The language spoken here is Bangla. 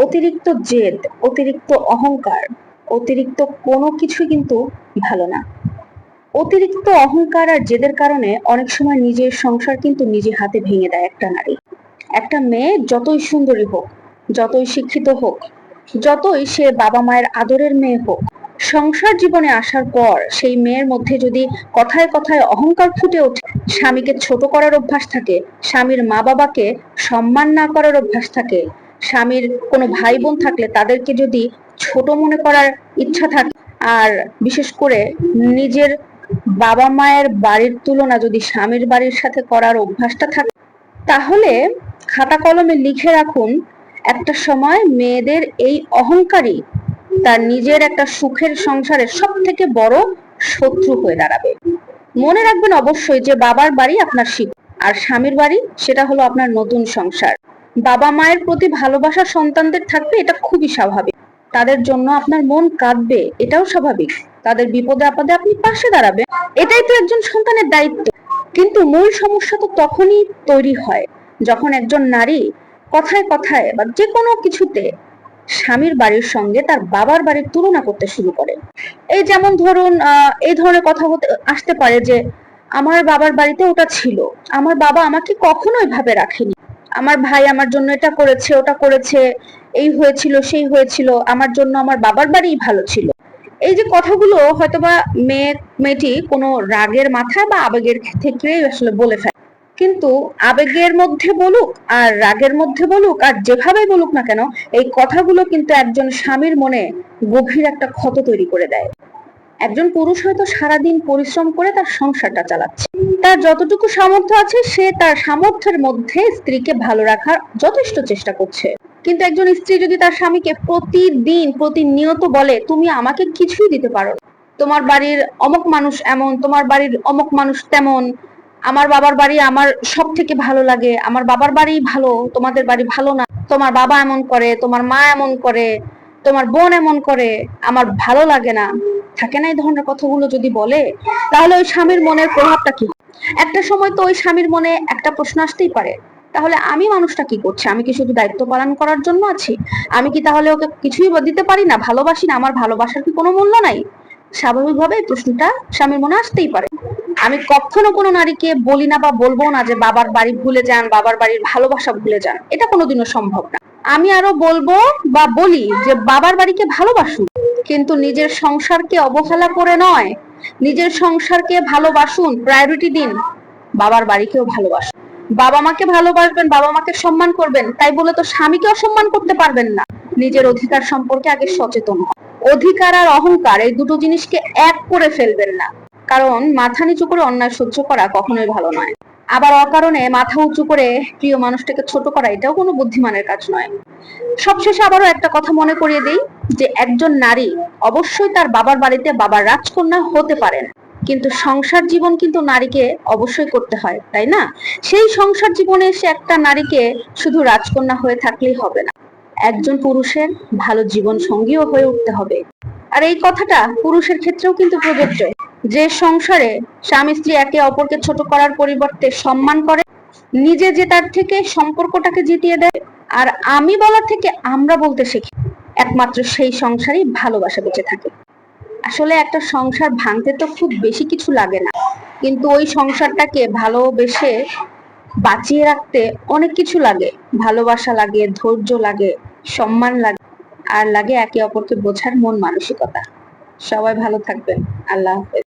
অতিরিক্ত জেদ, অতিরিক্ত অহংকার, অতিরিক্ত কোনো কিছুই কিন্তু ভালো না। অতিরিক্ত অহংকার আর জেদের কারণে অনেক সময় নিজের সংসার কিন্তু নিজে হাতে ভেঙে দেয় একটা নারী। একটা মেয়ে যতই সুন্দরী হোক, যতই শিক্ষিত হোক, যতই সে বাবা মায়ের আদরের মেয়ে হোক, সংসার জীবনে আসার পর সেই মেয়ের মধ্যে যদি কথায় কথায় অহংকার ফুটে ওঠে, স্বামীকে ছোট করার অভ্যাস থাকে, স্বামীর মা বাবাকে সম্মান না করার অভ্যাস থাকে, স্বামীর কোনো ভাই বোন থাকলে তাদেরকে যদি ছোট মনে করার ইচ্ছা থাকে, আর বিশেষ করে নিজের বাবা মায়ের বাড়ির তুলনা যদি স্বামীর বাড়ির সাথে করার অভ্যাসটা থাকে, তাহলে খাতা কলমে লিখে রাখুন, একটা সময় মেয়েদের এই অহংকারী তার নিজের একটা সুখের সংসারের সব থেকে বড় শত্রু হয়ে দাঁড়াবে। মনে রাখবেন অবশ্যই যে বাবার বাড়ি আপনার শিক্ষা, আর স্বামীর বাড়ি সেটা হলো আপনার নতুন সংসার। বাবা মায়ের প্রতি ভালোবাসা সন্তানদের থাকবে, এটা খুবই স্বাভাবিক। তাদের জন্য আপনার মন কাঁদবে, এটাও স্বাভাবিক। তাদের বিপদে আপদে আপনি পাশে দাঁড়াবেন, এটাই তো একজন সন্তানের দায়িত্ব। কিন্তু মূল সমস্যা তো তখনই তৈরি হয় যখন একজন নারী কথায় কথায় বা যে কোনো কিছুতে স্বামীর বাড়ির সঙ্গে তার বাবার বাড়ির তুলনা করতে শুরু করে। এই যেমন ধরুন, এই ধরনের কথা আসতে পারে যে আমার বাবার বাড়িতে ওটা ছিল, আমার বাবা আমাকে কখনো এভাবে রাখেনি, আমার ভাই আমার জন্য এটা করেছে ওটা করেছে, এই হয়েছিল সেই হয়েছিল, আমার জন্য আমার বাবার বাড়িই ভালো ছিল। এই যে কথাগুলো হয়তোবা মেয়েটি কোনো রাগের মাথায় বা আবেগের থেকে আসলে বলে ফেলে, কিন্তু আবেগের মধ্যে বলুক আর রাগের মধ্যে বলুক আর যেভাবে বলুক না কেন, এই কথাগুলো কিন্তু একজন স্বামীর মনে গভীর একটা ক্ষত তৈরি করে দেয়। একজন পুরুষ হয়তো সারাদিন পরিশ্রম করে তার সংসারটা চালাচ্ছে, তার যতটুকু সামর্থ্য আছে সে তার সামর্থ্যের মধ্যে স্ত্রীকে ভালো রাখার যথেষ্ট চেষ্টা করছে। কিন্তু একজন স্ত্রী যদি তার স্বামীকে প্রতিদিন প্রতিনিয়ত বলে তুমি আমাকে কিছুই দিতে পারো, তোমার বাড়ির অমুক মানুষ এমন, তোমার বাড়ির অমুক মানুষ তেমন, আমার বাবার বাড়ি আমার সব থেকে ভালো লাগে, আমার বাবার বাড়ি ভালো, তোমাদের বাড়ি ভালো না, তোমার বাবা এমন করে, তোমার মা এমন করে, তোমার বোন এমন করে, আমার ভালো লাগে না, থাকে না এই ধরনের কথাগুলো যদি বলে, তাহলে ওই স্বামীর মনের প্রভাবটা কি? একটা সময় তো ওই স্বামীর মনে একটা প্রশ্ন আসতেই পারে, তাহলে আমি মানুষটা কি করছি? আমি কি শুধু দায়িত্ব পালন করার জন্য আছি? আমি কি তাহলে ওকে কিছুই দিতে পারি না, ভালোবাসি না? আমার ভালোবাসার কি কোনো মূল্য নাই? স্বাভাবিকভাবে এই প্রশ্নটা স্বামীর মনে আসতেই পারে। আমি কখনো কোনো নারীকে বলি না বা বলবো না যে বাবার বাড়ি ভুলে যান, বাবার বাড়ির ভালোবাসা ভুলে যান, এটা কোনোদিনও সম্ভব না। আমি আরো বলবো বা বলি যে বাবার বাড়িকে ভালোবাসুন, কিন্তু নিজের সংসারকে অবহেলা করে নয়, নিজের সংসারকে ভালোবাসুন, প্রায়োরিটি দিন, বাবার বাড়িকেও ভালোবাসুন। বাবা মাকে ভালোবাসবেন, বাবা মাকে সম্মান করবেন, তাই বলে তো স্বামীকে অসম্মান করতে পারবেন না। নিজের অধিকার সম্পর্কে আগে সচেতন হন। অধিকার আর অহংকার এই দুটো জিনিসকে এক করে ফেলবেন না, কারণ মাথা নিচু করে অন্যায় সহ্য করা কখনোই ভালো নয়। আবার অকারণে মাথা উঁচু করে প্রিয় মানুষটাকে ছোট করা, এটাও কোনো বুদ্ধিমানের কাজ নয়। সবশেষে আবারও একটা কথা মনে করিয়ে দিই যে একজন নারী অবশ্যই তার বাবার বাড়িতে বাবার রাজকন্যা হতে পারেন, কিন্তু সংসার জীবন কিন্তু নারীকে অবশ্যই করতে হয়, তাই না? সেই সংসার জীবনে এসে একটা নারীকে শুধু রাজকন্যা হয়ে থাকলেই হবে না, একজন পুরুষের ভালো জীবন সঙ্গীও হয়ে উঠতে হবে। আর এই কথাটা পুরুষের ক্ষেত্রেও কিন্তু প্রযোজ্য। যে সংসারে স্বামী স্ত্রী একে অপরকে ছোট করার পরিবর্তে সম্মান করে, নিজে যে তার থেকে সম্পর্কটাকে জিতিয়ে দেয়, আর আমি বলার থেকে আমরা বলতে শিখি, একমাত্র সেই সংসারই ভালোবাসা বেঁচে থাকে। আসলে একটা সংসার ভাঙতে তো খুব বেশি কিছু লাগে না, কিন্তু ওই সংসারটাকে ভালোবেসে বাঁচিয়ে রাখতে অনেক কিছু লাগে। ভালোবাসা লাগে, ধৈর্য লাগে, সম্মান লাগে, আর লাগে একে অপরকে বোঝার মন মানসিকতা। সবাই ভালো থাকবেন। আল্লাহ হাফেজ।